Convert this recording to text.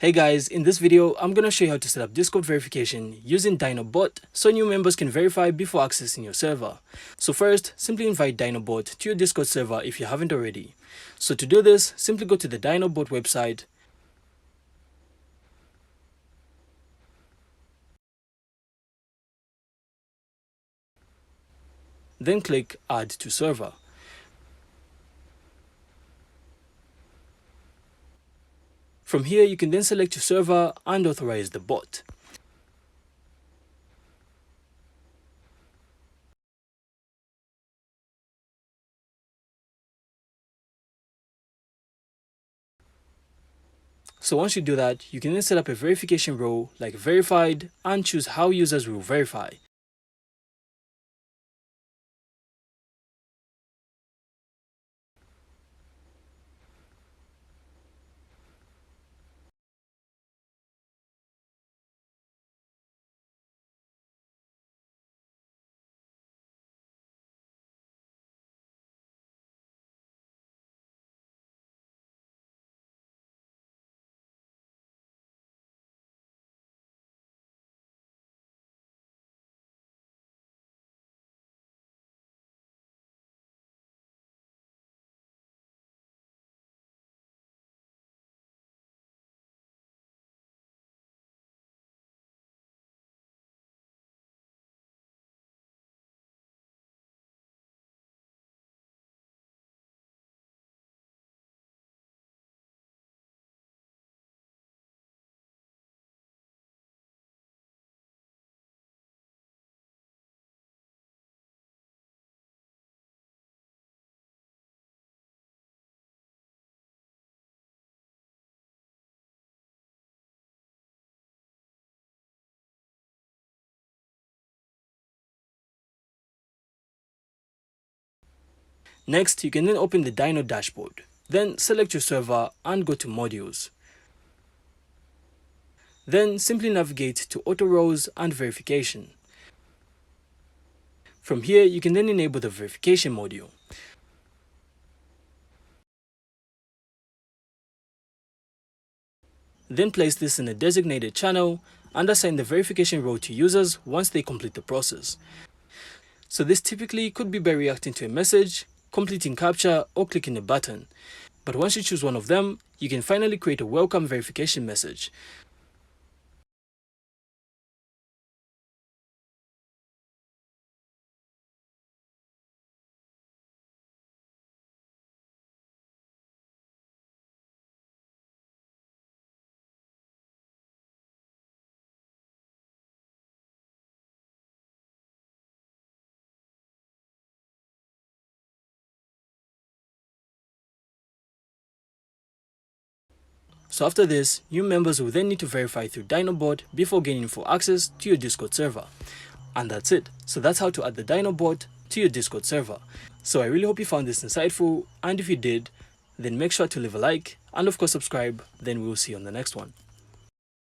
Hey guys, in this video, I'm gonna show you how to set up Discord verification using Dyno bot so new members can verify before accessing your server. So first, simply invite Dyno bot to your Discord server if you haven't already. So to do this, simply go to the Dyno bot website, then click Add to Server. From here, you can then select your server and authorize the bot. So once you do that, you can then set up a verification role like verified and choose how users will verify. Next, you can then open the Dyno dashboard. Then select your server and go to Modules. Then simply navigate to Auto Rows and Verification. From here, you can then enable the verification module. Then place this in a designated channel and assign the verification role to users once they complete the process. So this typically could be by reacting to a message, completing CAPTCHA, or clicking a button. But once you choose one of them, you can finally create a welcome verification message. So after this, new members will then need to verify through DynoBot before gaining full access to your Discord server. And that's it. So that's how to add the DynoBot to your Discord server. So I really hope you found this insightful, and if you did, then make sure to leave a like and of course subscribe. Then we'll see you on the next one.